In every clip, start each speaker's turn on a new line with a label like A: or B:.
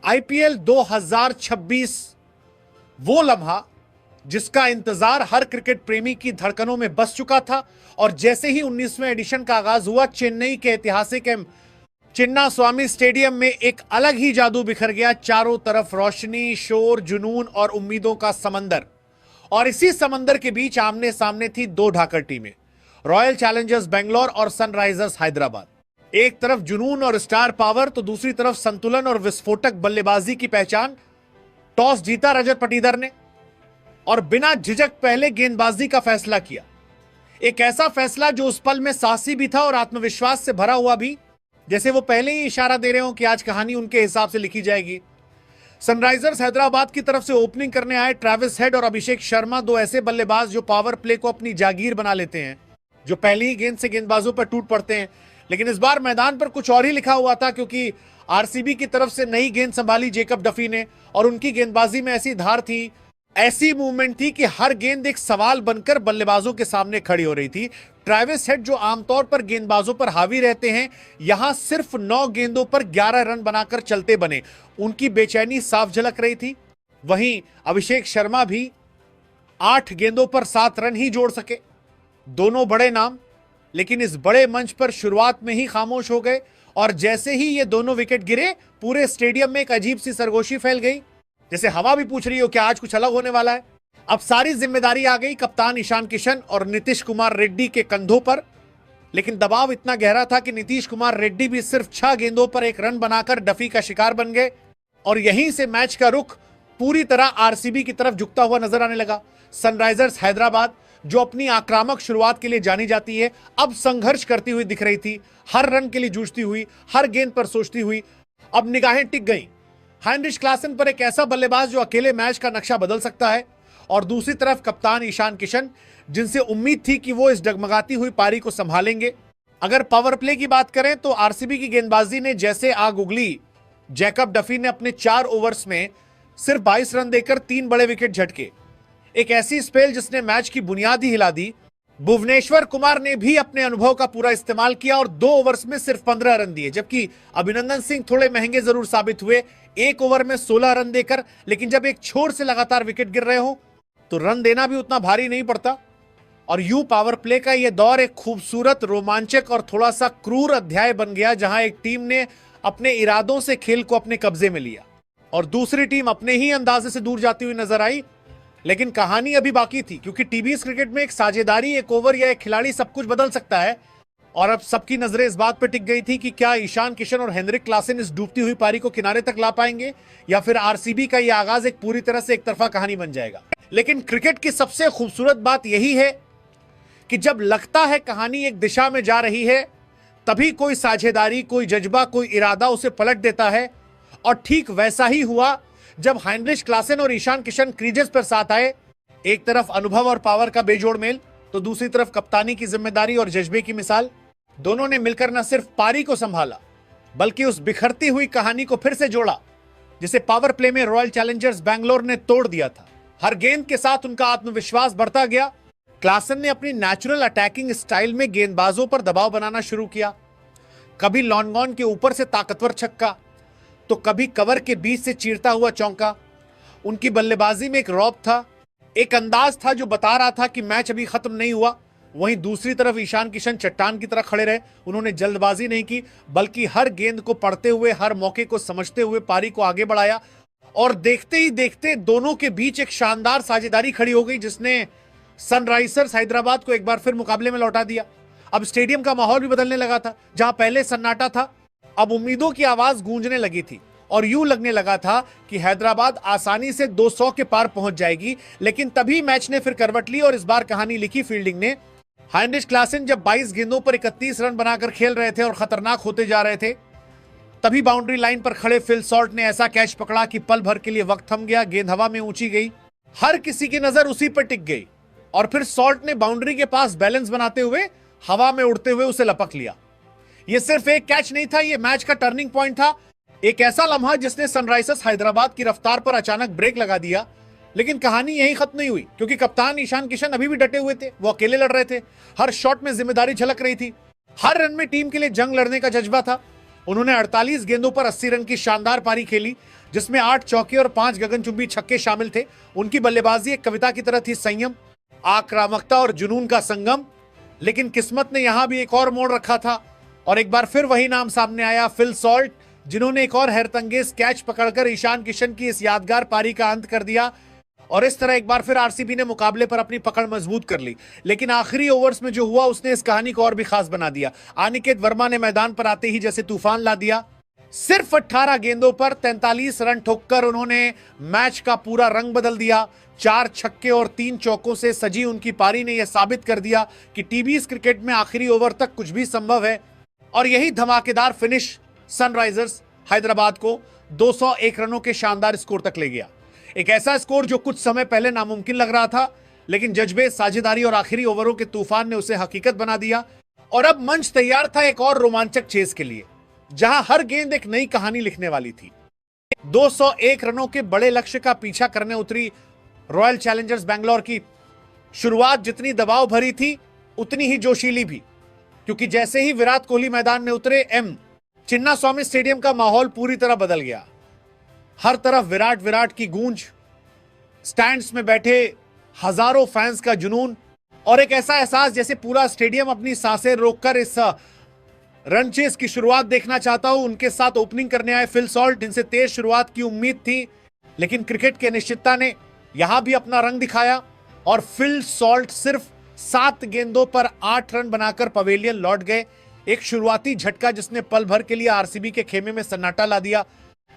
A: IPL 2026 वो लम्हा जिसका इंतजार हर क्रिकेट प्रेमी की धड़कनों में बस चुका था। और जैसे ही 19वें एडिशन का आगाज हुआ, चेन्नई के ऐतिहासिक चिन्ना स्वामी स्टेडियम में एक अलग ही जादू बिखर गया। चारों तरफ रोशनी, शोर, जुनून और उम्मीदों का समंदर। और इसी समंदर के बीच आमने सामने थी दो ढाकर टीमें, रॉयल चैलेंजर्स बेंगलोर और सनराइजर्स हैदराबाद। एक तरफ जुनून और स्टार पावर, तो दूसरी तरफ संतुलन और विस्फोटक बल्लेबाजी की पहचान। टॉस जीता रजत पाटीदार ने और बिना झिझक पहले गेंदबाजी का फैसला किया। एक ऐसा फैसला जो उस पल में साहसी भी था और आत्मविश्वास से भरा हुआ भी, जैसे वो पहले ही इशारा दे रहे हो कि आज कहानी उनके हिसाब से लिखी जाएगी। सनराइजर्स हैदराबाद की तरफ से ओपनिंग करने आए ट्रेविस हेड और अभिषेक शर्मा, दो ऐसे बल्लेबाज जो पावर प्ले को अपनी जागीर बना लेते हैं, जो पहली ही गेंद से गेंदबाजों पर टूट पड़ते हैं। लेकिन इस बार मैदान पर कुछ और ही लिखा हुआ था, क्योंकि आरसीबी की तरफ से नई गेंद संभाली जेकब डफी ने और उनकी गेंदबाजी में ऐसी धार थी, ऐसी मूवमेंट थी कि हर गेंद एक सवाल बनकर बल्लेबाजों के सामने खड़ी हो रही थी। ट्रेविस हेड जो आमतौर पर गेंदबाजों पर हावी रहते हैं, यहां सिर्फ 9 गेंदों पर 11 रन बनाकर चलते बने। उनकी बेचैनी साफ झलक रही थी। वहीं अभिषेक शर्मा भी 8 गेंदों पर 7 रन ही जोड़ सके। दोनों बड़े नाम, लेकिन इस बड़े मंच पर शुरुआत में ही खामोश हो गए। और जैसे ही ये दोनों विकेट गिरे, पूरे स्टेडियम में एक अजीब सी सरगोशी फैल गई, जैसे हवा भी पूछ रही हो क्या आज कुछ अलग होने वाला है। अब सारी जिम्मेदारी आ गई कप्तान ईशान किशन और नीतीश कुमार रेड्डी के कंधों पर। लेकिन दबाव इतना गहरा था कि नीतीश कुमार रेड्डी भी सिर्फ 6 गेंदों पर 1 रन बनाकर डफी का शिकार बन गए। और यहीं से मैच का रुख पूरी तरह आरसीबी की तरफ झुकता हुआ नजर आने लगा। सनराइजर्स हैदराबाद, जो अपनी आक्रामक शुरुआत के लिए जानी जाती है, अब संघर्ष करती हुई दिख रही थी, हर रन के लिए जूझती हुई, हर गेंद पर सोचती हुई। अब निगाहें टिक गईं हाइनरिच क्लासन पर, एक ऐसा बल्लेबाज जो अकेले मैच का नक्शा बदल सकता है। और दूसरी तरफ कप्तान ईशान किशन, जिनसे उम्मीद थी कि वो इस डगमगाती हुई पारी को संभालेंगे। अगर पावर प्ले की बात करें तो आरसीबी की गेंदबाजी ने जैसे आग उगली। जैकब डफी ने अपने 4 ओवर्स में सिर्फ 22 रन देकर 3 बड़े विकेट झटके। एक ऐसी स्पेल जिसने मैच की बुनियाद ही हिला दी। भुवनेश्वर कुमार ने भी अपने अनुभव का पूरा इस्तेमाल किया और 2 ओवर्स में सिर्फ 15 रन दिए, जबकि अभिनंदन सिंह थोड़े महंगे जरूर साबित हुए, 1 ओवर में 16 रन देकर। लेकिन जब एक छोर से लगातार विकेट गिर रहे हो तो रन देना भी उतना भारी नहीं पड़ता। और यूं पावर प्ले का यह दौर एक खूबसूरत, रोमांचक और थोड़ा सा क्रूर अध्याय बन गया, जहां एक टीम ने अपने इरादों से खेल को अपने कब्जे में लिया और दूसरी टीम अपने ही अंदाजे से दूर जाती हुई नजर आई। लेकिन कहानी अभी बाकी थी, क्योंकि टीवीएस क्रिकेट में एक साझेदारी, एक ओवर या एक खिलाड़ी सब कुछ बदल सकता है। और अब सबकी नजरें इस बात पर टिक गई थी कि क्या ईशान किशन और हेनरिक क्लासन इस डूबती हुई पारी को किनारे तक ला पाएंगे, या फिर आरसीबी का यह आगाज एक पूरी तरह से एक तरफा कहानी बन जाएगा। लेकिन क्रिकेट की सबसे खूबसूरत बात यही है कि जब लगता है कहानी एक दिशा में जा रही है, तभी कोई साझेदारी, कोई जज्बा, कोई इरादा उसे पलट देता है। और ठीक वैसा ही हुआ जब हाइनरिच क्लासन और ईशान किशन क्रीजेस पर साथ आए। एक तरफ अनुभव और पावर का बेजोड़ मेल, तो दूसरी तरफ कप्तानी की जिम्मेदारी और जज्बे की मिसाल। दोनों ने मिलकर न सिर्फ पारी को संभाला, बल्कि उस बिखरती हुई कहानी को फिर से जोड़ा, जिसे पावर प्ले में रॉयल चैलेंजर्स बैंगलोर ने तोड़ दिया था। हर गेंद के साथ उनका आत्मविश्वास बढ़ता गया। क्लासन ने अपनी नेचुरल अटैकिंग स्टाइल में गेंदबाजों पर दबाव बनाना शुरू किया। कभी लॉन्गॉन के ऊपर से ताकतवर छक्का, तो कभी कवर के बीच से चीरता हुआ चौका। उनकी बल्लेबाजी में एक रौब था, एक अंदाज था जो बता रहा था कि मैच अभी खत्म नहीं हुआ। वहीं दूसरी तरफ ईशान किशन चट्टान की तरह खड़े रहे। उन्होंने जल्दबाजी नहीं की, बल्कि हर गेंद को पढ़ते हुए, हर मौके को समझते हुए पारी को आगे बढ़ाया। और देखते ही देखते दोनों के बीच एक शानदार साझेदारी खड़ी हो गई, जिसने सनराइजर्स हैदराबाद को एक बार फिर मुकाबले में लौटा दिया। अब स्टेडियम का माहौल भी बदलने लगा था। जहां पहले सन्नाटा था, अब उम्मीदों की आवाज गूंजने लगी थी और यूं लगने लगा था कि हैदराबाद आसानी से 200 के पार पहुंच जाएगी। लेकिन तभी मैच ने फिर करवट ली और इस बार कहानी लिखी फील्डिंग ने। हाइनरिच क्लासन जब 22 गेंदों पर 31 रन बनाकर खेल रहे थे और खतरनाक होते जा रहे थे, तभी बाउंड्री लाइन पर खड़े फिल सॉल्ट ने ऐसा कैच पकड़ा कि पल भर के लिए वक्त थम गया। गेंद हवा में ऊंची गई, हर किसी की नजर उसी पर टिक गई और फिर सॉल्ट ने बाउंड्री के पास बैलेंस बनाते हुए हवा में उड़ते हुए उसे लपक लिया। यह सिर्फ एक कैच नहीं था, यह मैच का टर्निंग पॉइंट था। एक ऐसा लम्हा जिसने सनराइजर्स हैदराबाद की रफ्तार पर अचानक ब्रेक लगा दिया। लेकिन कहानी यहीं खत्म नहीं हुई, क्योंकि कप्तान ईशान किशन अभी भी डटे हुए थे। वो अकेले लड़ रहे थे, हर शॉट में जिम्मेदारी झलक रही थी, हर रन में टीम के लिए जंग लड़ने का जज्बा था। उन्होंने 48 गेंदों पर 80 रन की शानदार पारी खेली, जिसमें 8 चौके और 5 गगनचुंबी छक्के शामिल थे। उनकी बल्लेबाजी एक कविता की तरह थी, संयम, आक्रामकता और जुनून का संगम। लेकिन किस्मत ने यहां भी एक और मोड़ रखा था और एक बार फिर वही नाम सामने आया, फिल सॉल्ट, जिन्होंने एक और हैरतअंगेज कैच पकड़कर ईशान किशन की इस यादगार पारी का अंत कर दिया। और इस तरह एक बार फिर आरसीबी ने मुकाबले पर अपनी पकड़ मजबूत कर ली। लेकिन आखिरी ओवर्स में जो हुआ उसने इस कहानी को और भी खास बना दिया। अनिकेत वर्मा ने मैदान पर आते ही जैसे तूफान ला दिया। सिर्फ 18 गेंदों पर 43 रन ठोककर उन्होंने मैच का पूरा रंग बदल दिया। 4 छक्के और 3 चौकों से सजी उनकी पारी ने यह साबित कर दिया कि टीबीएस क्रिकेट में आखिरी ओवर तक कुछ भी संभव है। और यही धमाकेदार फिनिश सनराइजर्स हैदराबाद को 201 रनों के शानदार स्कोर तक ले गया। एक ऐसा स्कोर जो कुछ समय पहले नामुमकिन लग रहा था, लेकिन जज्बे, साझेदारी और आखिरी ओवरों के तूफान ने उसे हकीकत बना दिया। और अब मंच तैयार था एक और रोमांचक चेस के लिए, जहां हर गेंद एक नई कहानी लिखने वाली थी। 201 रनों के बड़े लक्ष्य का पीछा करने उतरी रॉयल चैलेंजर्स बैंगलोर की शुरुआत जितनी दबाव भरी थी उतनी ही जोशीली भी, क्योंकि जैसे ही विराट कोहली मैदान में उतरे, चिन्नास्वामी स्टेडियम का माहौल पूरी तरह बदल गया। हर तरफ विराट विराट की गूंज, स्टैंड्स में बैठे हजारों फैंस का जुनून और एक ऐसा एहसास जैसे पूरा स्टेडियम अपनी सांसें रोककर इस रन चेस की शुरुआत देखना चाहता हूं। उनके साथ ओपनिंग करने आए फिल सॉल्ट, जिनसे तेज शुरुआत की उम्मीद थी, लेकिन क्रिकेट की अनिश्चितता ने यहां भी अपना रंग दिखाया और फिल सॉल्ट सिर्फ 7 गेंदों पर 8 रन बनाकर पवेलियन लौट गए। एक शुरुआती झटका जिसने पल भर के लिए आरसीबी के खेमे में सन्नाटा ला दिया,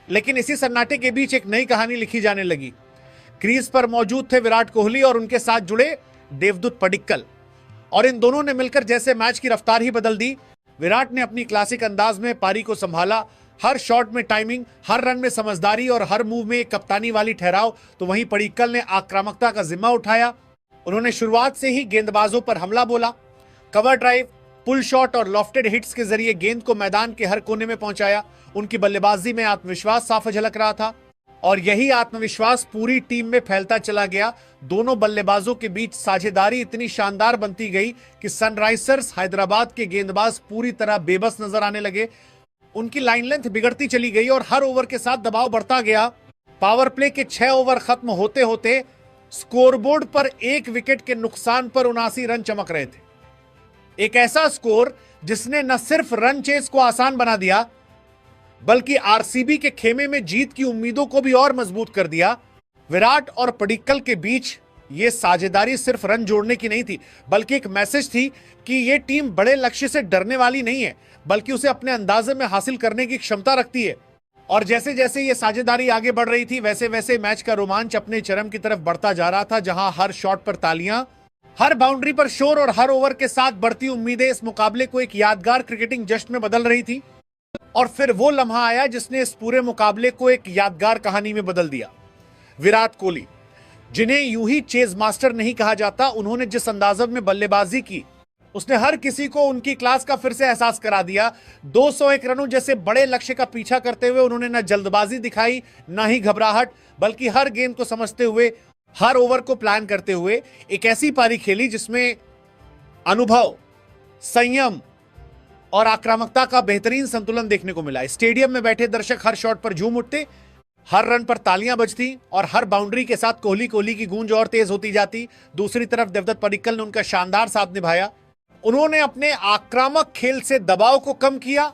A: लेकिन इसी सन्नाटे के बीच एक नई कहानी लिखी जाने लगी। क्रीज पर मौजूद थे विराट कोहली और उनके साथ जुड़े देवदूत पडिक्कल, और इन दोनों ने मिलकर जैसे मैच की रफ्तार ही बदल दी। विराट ने अपनी क्लासिक अंदाज में पारी को संभाला, हर शॉट में टाइमिंग, हर रन में समझदारी और हर मूव में एक कप्तानी वाली ठहराव। तो वहीं पडिक्कल ने आक्रामकता का जिम्मा उठाया। उन्होंने शुरुआत से ही गेंदबाजों पर हमला बोला, कवर ड्राइव, पुल शॉट और लॉफ्टेड हिट्स के जरिए गेंद को मैदान के हर कोने में पहुंचाया। उनकी बल्लेबाजी में आत्मविश्वास साफ झलक रहा था और यही आत्मविश्वास पूरी टीम में फैलता चला गया। दोनों बल्लेबाजों के बीच साझेदारी इतनी शानदार बनती गई कि सनराइजर्स हैदराबाद के गेंदबाज पूरी तरह बेबस नजर आने लगे। उनकी लाइन लेंथ बिगड़ती चली गई और हर ओवर के साथ दबाव बढ़ता गया। पावर प्ले के 6 ओवर खत्म होते होते स्कोरबोर्ड पर 1 विकेट के नुकसान पर 79 रन चमक रहे थे। एक ऐसा स्कोर जिसने न सिर्फ रन चेस को आसान बना दिया, बल्कि आरसीबी के खेमे में जीत की उम्मीदों को भी और मजबूत कर दिया। विराट और पडिक्कल के बीच यह साझेदारी सिर्फ रन जोड़ने की नहीं थी, बल्कि एक मैसेज थी कि यह टीम बड़े लक्ष्य से डरने वाली नहीं है, बल्कि उसे अपने अंदाजे में हासिल करने की क्षमता रखती है। और जैसे जैसे यह साझेदारी आगे बढ़ रही थी, वैसे वैसे मैच का रोमांच अपने चरम की तरफ बढ़ता जा रहा था, जहां हर शॉट पर तालियां, हर बाउंड्री पर शोर और हर ओवर के साथ बढ़ती उम्मीदें इस मुकाबले को एक यादगार क्रिकेटिंग जश्न में बदल रही थी। और फिर वो लम्हा आया जिसने इस पूरे मुकाबले को एक यादगार कहानी में बदल दिया। विराट कोहली, जिन्हें यूं ही चेज मास्टर नहीं कहा जाता, उन्होंने जिस अंदाज में बल्लेबाजी की, उसने हर किसी को उनकी क्लास का फिर से एहसास करा दिया। 201 रनों जैसे बड़े लक्ष्य का पीछा करते हुए उन्होंने न जल्दबाजी दिखाई, न ही घबराहट, बल्कि हर गेंद को समझते हुए, हर ओवर को प्लान करते हुए एक ऐसी पारी खेली जिसमें अनुभव, संयम और आक्रामकता का बेहतरीन संतुलन देखने को मिला। स्टेडियम में बैठे दर्शक हर शॉट पर झूम उठते, हर रन पर तालियां बजती और हर बाउंड्री के साथ कोहली कोहली की गूंज और तेज होती जाती। दूसरी तरफ देवदत्त पडिक्कल ने उनका शानदार साथ निभाया। उन्होंने अपने आक्रामक खेल से दबाव को कम किया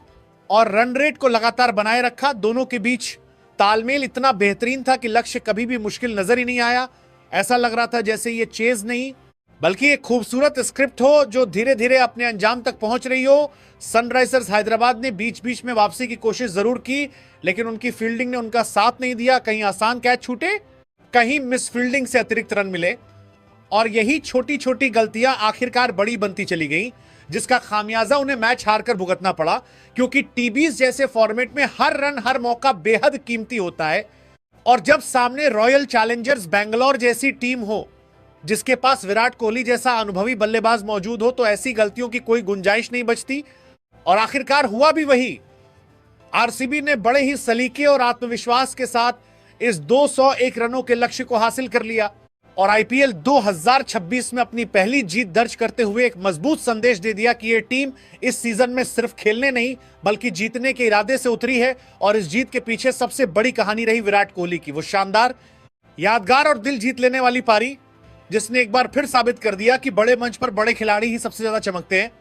A: और रन रेट को लगातार बनाए रखा। दोनों के बीच तालमेल इतना बेहतरीन था कि लक्ष्य कभी भी मुश्किल नजर ही नहीं आया। ऐसा लग रहा था जैसे ये चेज नहीं, बल्कि एक खूबसूरत स्क्रिप्ट हो जो धीरे धीरे अपने अंजाम तक पहुंच रही हो। सनराइजर्स हैदराबाद ने बीच बीच में वापसी की कोशिश जरूर की, लेकिन उनकी फील्डिंग ने उनका साथ नहीं दिया। कहीं आसान कैच छूटे, कहीं मिस फील्डिंग से अतिरिक्त रन मिले और यही छोटी छोटी गलतियां आखिरकार बड़ी बनती चली गई, जिसका खामियाजा उन्हें मैच हारकर भुगतना पड़ा। क्योंकि टीबीज जैसे फॉर्मेट में हर रन, हर मौका बेहद कीमती होता है और जब सामने रॉयल चैलेंजर्स बैंगलोर जैसी टीम हो, जिसके पास विराट कोहली जैसा अनुभवी बल्लेबाज मौजूद हो, तो ऐसी गलतियों की कोई गुंजाइश नहीं बचती। और आखिरकार हुआ भी वही। आरसीबी ने बड़े ही सलीके और आत्मविश्वास के साथ इस 201 रनों के लक्ष्य को हासिल कर लिया और आईपीएल 2026 में अपनी पहली जीत दर्ज करते हुए एक मजबूत संदेश दे दिया कि यह टीम इस सीजन में सिर्फ खेलने नहीं बल्कि जीतने के इरादे से उतरी है। और इस जीत के पीछे सबसे बड़ी कहानी रही विराट कोहली की, वो शानदार, यादगार और दिल जीत लेने वाली पारी, जिसने एक बार फिर साबित कर दिया कि बड़े मंच पर बड़े खिलाड़ी ही सबसे ज्यादा चमकते हैं।